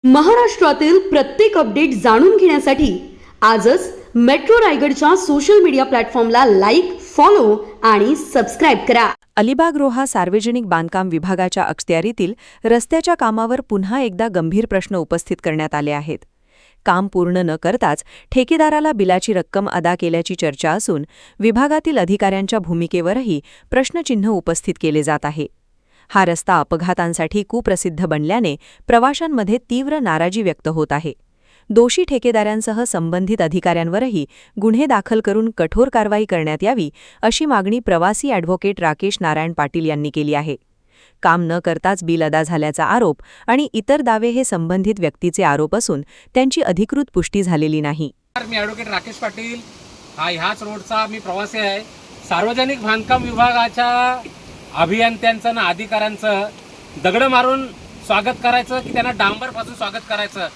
महाराष्ट्रातील प्रत्येक अपडेट जाणून घेण्यासाठी आजच मेट्रो रायगडच्या सोशल मीडिया प्लॅटफॉर्मला लाईक, फॉलो आणि सबस्क्राईब करा. अलिबाग रोहा सार्वजनिक बांधकाम विभागाच्या अखत्यारीतील रस्त्याच्या कामावर पुन्हा एकदा गंभीर प्रश्न उपस्थित करण्यात आले आहेत. काम पूर्ण न करताच ठेकेदाराला बिलाची रक्कम अदा केल्याची चर्चा असून विभागातील अधिकाऱ्यांच्या भूमिकेवरही प्रश्नचिन्ह उपस्थित केले जात आहे. हा रस्ता अपघातांसाठी कुप्रसिद्ध बनल्याने प्रवाशांमध्ये तीव्र नाराजी व्यक्त होत आहे. दोषी ठेकेदारांसह संबंधित अधिकाऱ्यांवरही गुन्हे दाखल करून कठोर कारवाई करण्यात यावी अशी मागणी प्रवासी ॲडव्होकेट राकेश नारायण पाटील यांनी केली आहे. काम न करताच बिल अदा झाल्याचा आरोप आणि इतर दावे हे संबंधित व्यक्तीचे आरोप असून त्यांची अधिकृत पुष्टी झालेली नाही. मी ॲडव्होकेट राकेश पाटील, ह्याच रोडचा मी प्रवासी आहे. सार्वजनिक बांधकाम विभागाच्या अभियंत्यांचं ना अधिकाऱ्यांचं दगड मारून स्वागत करायचं की त्यांना डांबरपासून स्वागत करायचं,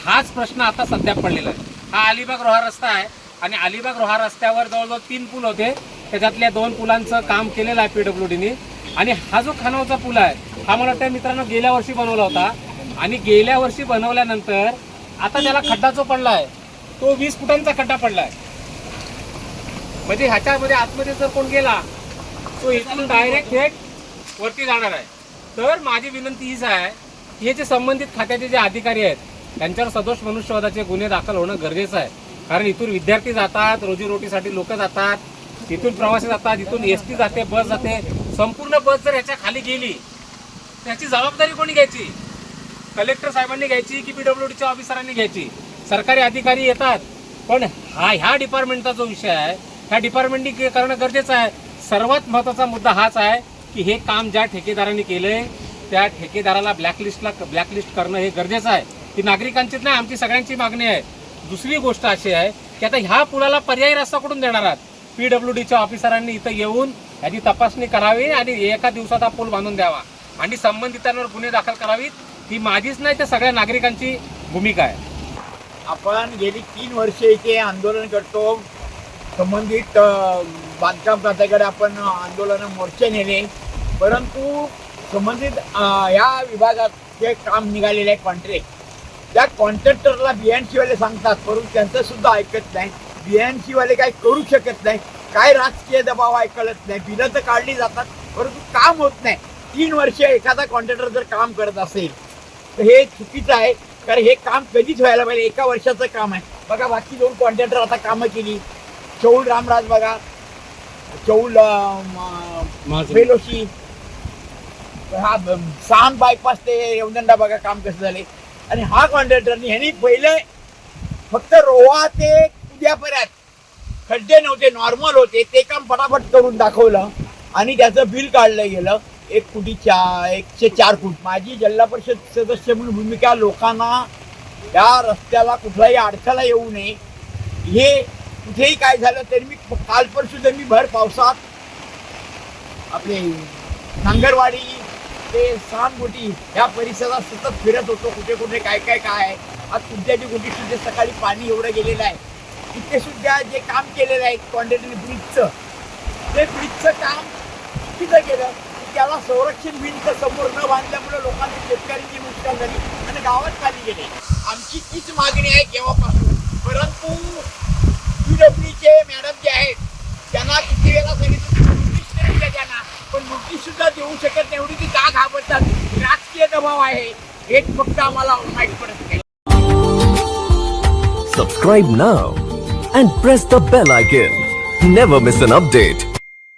हाच प्रश्न आता सध्या पडलेला आहे. हा अलिबाग रोहा रस्ता आहे आणि अलिबाग रोहा रस्त्यावर जवळजवळ 3 पूल होते. त्याच्यातल्या 2 पुलांचं काम केलेलं आहे PWDने. आणि हा जो खानावचा पूल आहे हा मला वाटतं मित्रांनो गेल्या वर्षी बनवला होता. आणि गेल्या वर्षी बनवल्यानंतर आता त्याला खड्डा जो पडला आहे तो 20 फुटांचा खड्डा पडला आहे. म्हणजे ह्याच्यामध्ये आतमध्ये जर कोण गेला तो इथून डायरेक्ट थेट वरती जाणार आहे. तर माझी विनंती हीच आहे की हे जे संबंधित खात्याचे जे अधिकारी आहेत त्यांच्यावर सदोष मनुष्यवधाचे गुन्हे दाखल होणं गरजेचं आहे. कारण इथून विद्यार्थी जातात, रोजीरोटीसाठी लोक जातात, इथून प्रवासी जातात, इथून ST जाते, बस जाते. संपूर्ण बस जर ह्याच्या खाली गेली त्याची जबाबदारी कोणी घ्यायची? कलेक्टर साहेबांनी घ्यायची की PWDच्या ऑफिसरांनी घ्यायची? सरकारी अधिकारी येतात पण ह्या डिपार्टमेंटचा जो विषय आहे ह्या डिपार्टमेंटनी करणं गरजेचं आहे. सर्वात महत्त्वाचा मुद्दा हाच आहे की हे काम ज्या ठेकेदारांनी केलंय त्या ठेकेदाराला ब्लॅकलिस्ट करणं हे गरजेचं आहे. ही नागरिकांचीच नाही, आमची सगळ्यांची मागणी आहे. दुसरी गोष्ट अशी आहे की आता ह्या पुलाला पर्यायी रस्ता कुठून देणार आहात? PWDच्या ऑफिसरांनी इथं येऊन याची तपासणी करावी आणि एका दिवसात हा पूल बांधून द्यावा आणि संबंधितांवर गुन्हे दाखल करावीत. ही माझीच नाही तर सगळ्या नागरिकांची भूमिका आहे. आपण गेली 3 वर्षे इथे आंदोलन करतो. संबंधित बांधकाम खात्याकडे आपण आंदोलन मोर्चे नेले, परंतु संबंधित या विभागात जे काम निघालेले आहे कॉन्ट्रॅक्ट, त्या कॉन्ट्रॅक्टरला BNC वाले सांगतात परंतु त्यांचं सुद्धा ऐकत नाही. BNC वाले काही करू शकत नाही. काय राजकीय दबाव आहे कळत नाही. बिलं तर काढली जातात परंतु काम होत नाही. 3 वर्ष एखादा कॉन्ट्रॅक्टर जर काम करत असेल तर हे चुकीचं आहे. कारण हे काम कधीच व्हायला पाहिजे. 1 वर्षाचं काम आहे. बघा बाकी 2 कॉन्ट्रॅक्टर आता कामं केली. चौल रामराज बघा, चौल फेलोशी, हा साम बायपास ते रेवदंडा बघा काम कसं झाले. आणि हा कॉन्ट्रॅक्टरनी ह्यांनी पहिले फक्त रोहा ते उद्यापर्यंत खड्डे नव्हते, नॉर्मल होते, ते काम फटाफट करून दाखवलं आणि त्याचं बिल काढलं गेलं 104 फूट. माझी जिल्हा परिषद सदस्य म्हणून भूमिका लोकांना या रस्त्याला कुठलाही अडथळा येऊ नये. हे कुठेही काय झालं तरी मी काल परसू मी भर पावसात आपले नांगरवाडी ते सानगोटी या परिसरात सतत फिरत होतो. कुठे कुठे काय आहे. आज तुमच्याची गोटी सुद्धा सकाळी पाणी एवढं गेलेलं आहे. तिथे सुद्धा जे काम केलेलं आहे कॉन्ट्रॅक्टरने ब्रिजचं, ते ब्रिजचं काम चुकीचं केलं. त्याला संरक्षण भिंत समोर न बांधल्यामुळे लोकांची शेतकऱ्यांची नुकसान झाली आणि गावात खाली गेले. आमची तीच मागणी आहे केव्हापासून. परंतु PWDचे मॅडम जे आहेत त्यांना किती वेळा सांगितलं नोटीस त्यांना, पण नोटीस सुद्धा देऊ शकत नाही. एवढी ती का घाबरतात? राजकीय दबाव आहे हेच फक्त आम्हाला माहीत पडत नाही. Subscribe now and press the bell icon. Never miss an update.